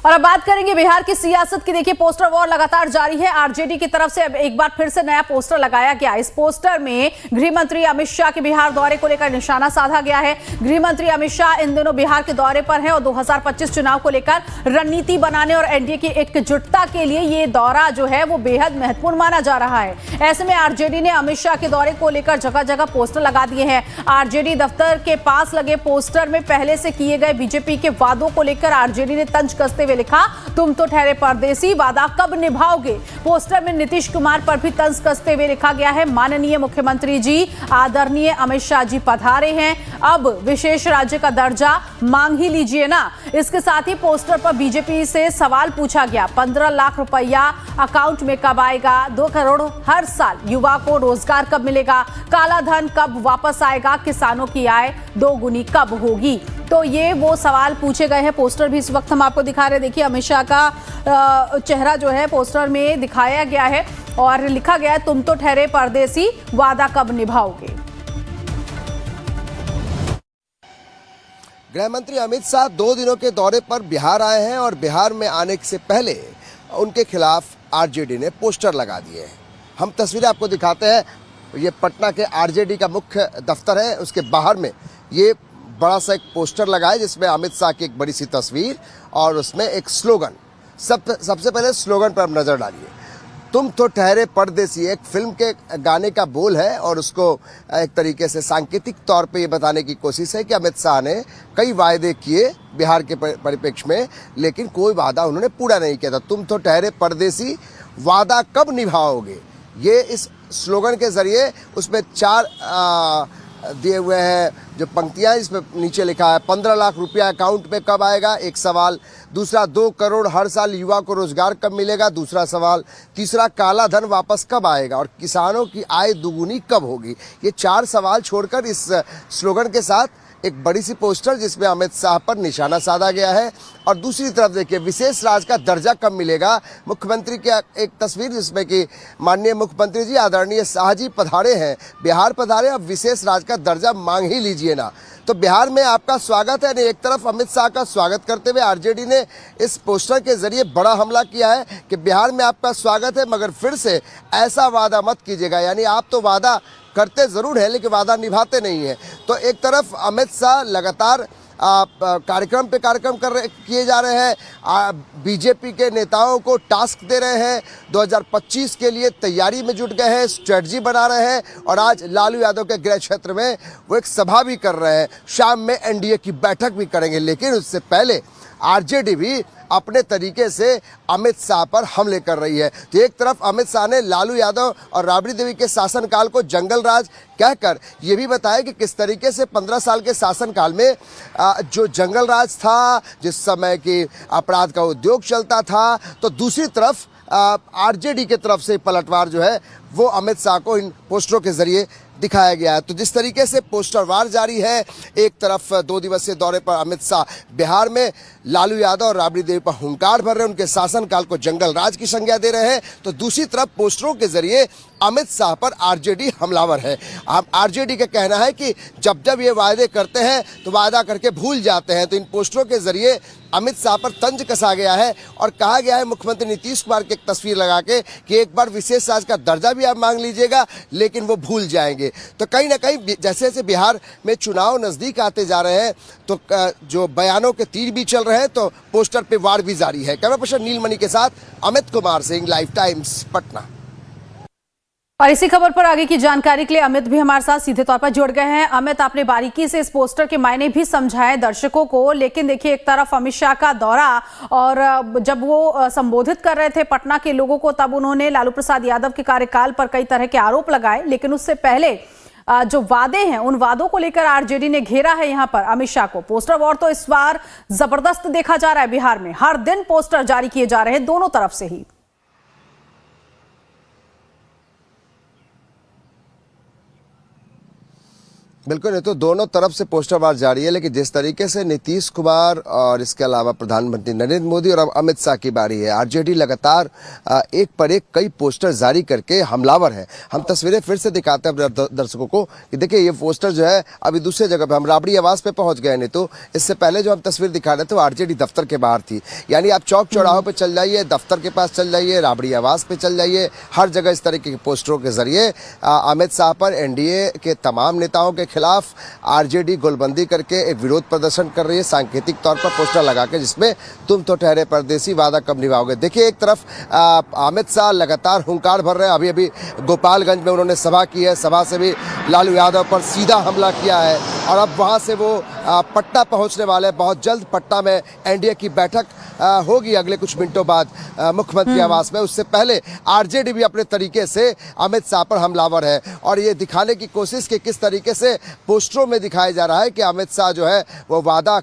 और अब बात करेंगे बिहार की सियासत की। देखिए, पोस्टर वॉर लगातार जारी है। आरजेडी की तरफ से अब एक बार फिर से नया पोस्टर लगाया गया। इस पोस्टर में गृह मंत्री अमित शाह के बिहार दौरे को लेकर निशाना साधा गया है। गृह मंत्री अमित शाह इन दिनों बिहार के दौरे पर हैं और 2025 चुनाव को लेकर रणनीति बनाने और एनडीए की एकजुटता के लिए ये दौरा जो है वो बेहद महत्वपूर्ण माना जा रहा है। ऐसे में आरजेडी ने अमित शाह के दौरे को लेकर जगह जगह पोस्टर लगा दिए हैं। आरजेडी दफ्तर के पास लगे पोस्टर में पहले से किए गए बीजेपी के वादों को लेकर आरजेडी ने तंज कसते हुए लिखा, तुम तो ठहरे परदेसी, वादा कब निभाओगे। पोस्टर में नीतीश कुमार पर भी तंज कसते हुए लिखा गया है, माननीय मुख्यमंत्री जी, आदरणीय अमित शाह जी पधारे हैं, अब विशेष राज्य का दर्जा मांग ही लीजिए ना। इसके साथ ही पोस्टर पर बीजेपी से सवाल पूछा गया, 15 लाख रुपया अकाउंट में कब आएगा, 2 करोड़ हर साल युवा को रोजगार कब मिलेगा, काला धन कब वापस आएगा, किसानों की आय 2 गुनी कब होगी। तो ये वो सवाल पूछे गए हैं। पोस्टर भी इस वक्त हम आपको दिखा रहे हैं। देखिए, अमित शाह का चेहरा जो है पोस्टर में दिखाया गया है और लिखा गया है, तुम तो ठहरे परदेसी, वादा कब निभाओगे। गृह मंत्री अमित शाह 2 दिनों के दौरे पर बिहार आए हैं और बिहार में आने से पहले उनके खिलाफ आरजेडी ने पोस्टर लगा दिए हैं। हम तस्वीरें आपको दिखाते हैं। ये पटना के आरजेडी का मुख्य दफ्तर है, उसके बाहर में ये बड़ा सा एक पोस्टर लगा है जिसमें अमित शाह की एक बड़ी सी तस्वीर और उसमें एक स्लोगन। सबसे पहले स्लोगन पर आप नजर डालिए, तुम तो ठहरे परदेसी। एक फिल्म के गाने का बोल है और उसको एक तरीके से सांकेतिक तौर पे ये बताने की कोशिश है कि अमित शाह ने कई वायदे किए बिहार के परिप्रेक्ष्य में, लेकिन कोई वादा उन्होंने पूरा नहीं किया था। तुम तो ठहरे परदेसी, वादा कब निभाओगे। ये इस स्लोगन के जरिए उसमें 4 दिए हुए हैं जो पंक्तियां, इसमें नीचे लिखा है 15 लाख रुपया अकाउंट में कब आएगा, एक सवाल। दूसरा, 2 करोड़ हर साल युवा को रोजगार कब मिलेगा, दूसरा सवाल। तीसरा, काला धन वापस कब आएगा और किसानों की आय दुगुनी कब होगी। ये 4 सवाल छोड़कर इस स्लोगन के साथ एक बड़ी सी पोस्टर जिसमें अमित शाह पर निशाना साधा गया है। और दूसरी तरफ देखिए, विशेष राज्य का दर्जा कब मिलेगा। मुख्यमंत्री की एक तस्वीर जिसमें कि माननीय मुख्यमंत्री जी, आदरणीय शाह जी पधारे हैं, बिहार पधारे, अब विशेष राज्य का दर्जा मांग ही लीजिए ना। तो बिहार में आपका स्वागत है। एक तरफ अमित शाह का स्वागत करते हुए आरजेडी ने इस पोस्टर के जरिए बड़ा हमला किया है कि बिहार में आपका स्वागत है, मगर फिर से ऐसा वादा मत कीजिएगा। यानी आप तो वादा करते जरूर है लेकिन वादा निभाते नहीं है। तो एक तरफ अमित शाह लगातार कार्यक्रम पे कार्यक्रम किए जा रहे हैं, बीजेपी के नेताओं को टास्क दे रहे हैं, 2025 के लिए तैयारी में जुट गए हैं, स्ट्रेटजी बना रहे हैं। और आज लालू यादव के गृह क्षेत्र में वो एक सभा भी कर रहे हैं, शाम में एनडीए की बैठक भी करेंगे। लेकिन उससे पहले आरजेडी भी अपने तरीके से अमित शाह पर हमले कर रही है। तो एक तरफ अमित शाह ने लालू यादव और राबड़ी देवी के शासनकाल को जंगल राज कहकर ये भी बताया कि किस तरीके से 15 साल के शासनकाल में जो जंगल राज था, जिस समय की अपराध का उद्योग चलता था, तो दूसरी तरफ आरजेडी के तरफ से पलटवार जो है वो अमित शाह को इन पोस्टरों के जरिए दिखाया गया है। तो जिस तरीके से पोस्टर वार जारी है, एक तरफ 2 दिवसीय दौरे पर अमित शाह बिहार में लालू यादव और राबड़ी देवी पर हुंकार भर रहे हैं, उनके शासनकाल को जंगल राज की संज्ञा दे रहे हैं, तो दूसरी तरफ पोस्टरों के जरिए अमित शाह पर आरजेडी हमलावर है। आरजेडी का कहना है कि जब जब ये वायदे करते हैं तो वादा करके भूल जाते हैं। तो इन पोस्टरों के जरिए अमित शाह पर तंज कसा गया है और कहा गया है मुख्यमंत्री नीतीश कुमार की एक तस्वीर लगा के कि एक बार विशेष राज्य का दर्जा भी आप मांग लीजिएगा, लेकिन वो भूल जाएंगे। तो कहीं ना कहीं जैसे जैसे बिहार में चुनाव नजदीक आते जा रहे हैं तो जो बयानों के तीर भी चल रहे हैं, तो पोस्टर पे वार भी जारी है। कैमरा पर्सन नीलमणि के साथ अमित कुमार सिंह, लाइव टाइम्स, पटना। और इसी खबर पर आगे की जानकारी के लिए अमित भी हमारे साथ सीधे तौर पर जुड़ गए हैं। अमित, आपने बारीकी से इस पोस्टर के मायने भी समझाए दर्शकों को, लेकिन देखिए, एक तरफ अमित शाह का दौरा और जब वो संबोधित कर रहे थे पटना के लोगों को, तब उन्होंने लालू प्रसाद यादव के कार्यकाल पर कई तरह के आरोप लगाए। लेकिन उससे पहले जो वादे हैं, उन वादों को लेकर आरजेडी ने घेरा है यहां पर अमित शाह को। पोस्टर वॉर तो इस बार जबरदस्त देखा जा रहा है बिहार में, हर दिन पोस्टर जारी किए जा रहे हैं दोनों तरफ से ही। बिल्कुल, नहीं तो दोनों तरफ से पोस्टरबाजी जारी है, लेकिन जिस तरीके से नीतीश कुमार और इसके अलावा प्रधानमंत्री नरेंद्र मोदी और अब अमित शाह की बारी है, आरजेडी लगातार एक पर एक कई पोस्टर जारी करके हमलावर है। हम तस्वीरें फिर से दिखाते हैं अपने दर्शकों को कि देखिए ये पोस्टर जो है अभी दूसरे जगह पे, हम राबड़ी आवास पे पहुंच गए। नहीं तो इससे पहले जो हम तस्वीर दिखा रहे थे वो आरजेडी दफ्तर के बाहर थी। यानी आप चौक चौराहों पे चल जाइए, दफ्तर के पास चल जाइए, राबड़ी आवास पे चल जाइए, हर जगह इस तरीके के पोस्टरों के जरिए अमित शाह पर एनडीए के तमाम नेताओं के खिलाफ आरजेडी गोलबंदी करके एक विरोध प्रदर्शन कर रही है, सांकेतिक तौर पर पोस्टर लगा के, जिसमें तुम तो ठहरे परदेसी, वादा कब निभाओगे। देखिए एक तरफ अमित शाह लगातार हुंकार भर रहे हैं। अभी अभी गोपालगंज में उन्होंने सभा की है, सभा से भी लालू यादव पर सीधा हमला किया है और अब वहां से वो पटना पहुंचने वाले हैं। बहुत जल्द पटना में एनडीए की बैठक होगी अगले कुछ मिनटों बाद मुख्यमंत्री आवास में। उससे पहले आरजेडी भी अपने तरीके से अमित शाह पर हमलावर है और ये दिखाने की कोशिश कि किस तरीके से पोस्टरों में दिखाया जा रहा है कि अमित शाह जो है वो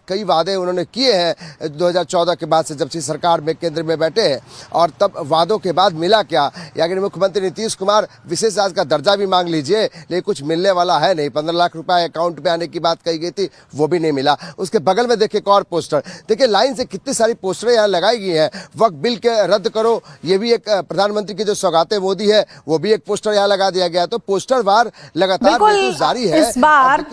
कई वादे उन्होंने किए हैं 2014 के बाद से, जब से सरकार में केंद्र में बैठे हैं, और तब वादों के बाद मिला क्या। यानी मुख्यमंत्री नीतीश कुमार विशेष राज्य का दर्जा भी मांग लीजिए, लेकिन कुछ मिलने वाला है नहीं। 15 लाख रुपए अकाउंट में आने की बात कही गई थी, वो भी नहीं मिला। उसके बगल में देखिए एक और पोस्टर, देखिए लाइन से कितनी सारी पोस्टरें यहाँ लगाई गई हैं। वक्त बिल के रद्द करो, ये भी एक प्रधानमंत्री की जो सौगातें मोदी है वो भी एक पोस्टर यहाँ लगा दिया गया। तो पोस्टर वार लगातार जारी है। इस बार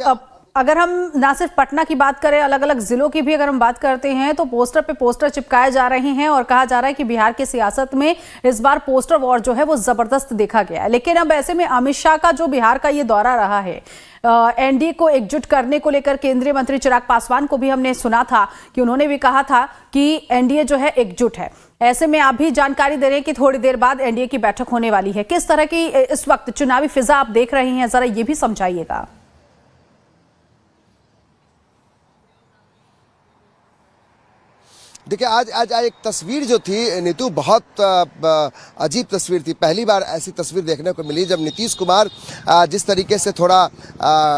अगर हम ना सिर्फ पटना की बात करें, अलग अलग जिलों की भी अगर हम बात करते हैं तो पोस्टर पे पोस्टर चिपकाए जा रहे हैं और कहा जा रहा है कि बिहार की सियासत में इस बार पोस्टर वॉर जो है वो जबरदस्त देखा गया है। लेकिन अब ऐसे में अमित शाह का जो बिहार का ये दौरा रहा है, एनडीए को एकजुट करने को लेकर केंद्रीय मंत्री चिराग पासवान को भी हमने सुना था कि उन्होंने भी कहा था कि एनडीए जो है एकजुट है। ऐसे में आप भी जानकारी दे रहे हैं कि थोड़ी देर बाद एनडीए की बैठक होने वाली है। किस तरह की इस वक्त चुनावी फिजा आप देख रहे हैं, जरा ये भी समझाइएगा। देखिए आज एक तस्वीर जो थी नीतू, बहुत अजीब तस्वीर थी। पहली बार ऐसी तस्वीर देखने को मिली जब नीतीश कुमार जिस तरीके से थोड़ा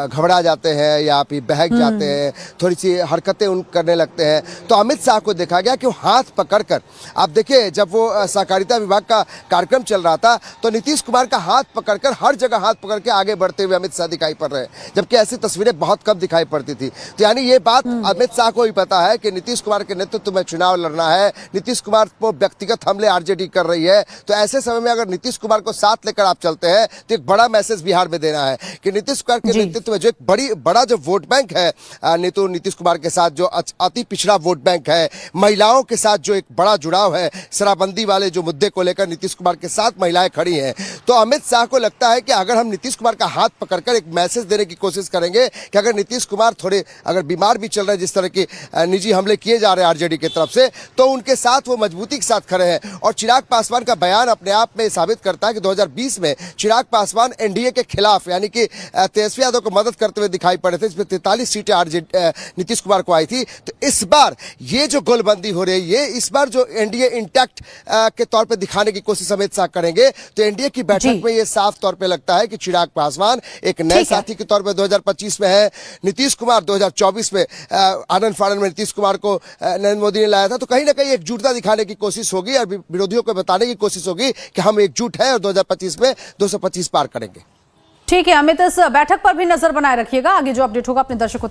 घबरा जाते हैं या फिर बहक जाते हैं, थोड़ी सी हरकतें करने लगते हैं, तो अमित शाह को देखा गया कि वो हाथ पकड़कर, आप देखिए जब वो सहकारिता विभाग का कार्यक्रम चल रहा था तो नीतीश कुमार का हाथ पकड़कर हर जगह हाथ पकड़ के आगे बढ़ते हुए अमित शाह दिखाई पड़ रहे हैं, जबकि ऐसी तस्वीरें बहुत कम दिखाई पड़ती थी। तो यानी ये बात अमित शाह को भी पता है कि नीतीश कुमार के नेतृत्व में चुनाव लड़ना है, नीतीश कुमार को व्यक्तिगत हमले आरजेडी कर रही है। तो ऐसे समय में अगर नीतीश कुमार को साथ लेकर आप चलते हैं तो एक बड़ा मैसेज बिहार में देना है कि नीतीश कुमार के नेतृत्व में जो एक बड़ा जो वोट बैंक है, नीतीश कुमार के साथ जो अति पिछड़ा वोट बैंक है, महिलाओं के साथ जो एक बड़ा जुड़ाव है, शराबबंदी वाले जो मुद्दे को लेकर नीतीश कुमार के साथ महिलाएं खड़ी हैं। तो अमित शाह को लगता है कि अगर हम नीतीश कुमार का हाथ पकड़कर एक मैसेज देने की कोशिश करेंगे कि अगर नीतीश कुमार थोड़े अगर बीमार भी चल रहे हैं, जिस तरह के निजी हमले किए जा रहे हैं आरजेडी की तरफ से, तो उनके साथ वो मजबूती के साथ खड़े हैं। और चिराग पासवान का बयान अपने आप में साबित करता है कि 2020 में चिराग पासवान एनडीए के खिलाफ, यानी कि तेजस्वी यादव को मदद करते हुए दिखाई पड़े थे, इसमें 43 सीटें नीतीश कुमार को आई थी। तो इस बार ये जो गोलबंदी हो रही है, इस बार जो एनडीए इंटैक्ट के तौर पे दिखाने की कोशिश अमित शाह करेंगे, तो एनडीए की बैठक में ये साफ तौर पे लगता है कि चिराग पासवान एक नए साथी के तौर पे 2025 में है। नीतीश कुमार 2024 में आनंद फानन में नीतीश कुमार को नरेंद्र मोदी ने लाया था। तो कहीं ना कहीं एकजुटता दिखाने की कोशिश होगी और विरोधियों को बताने की कोशिश होगी कि हम एकजुट हैं और 2025 में 225 पार करेंगे। ठीक है अमित, इस बैठक पर भी नजर बनाए रखिएगा। आगे जो अपडेट होगा अपने दर्शकों तक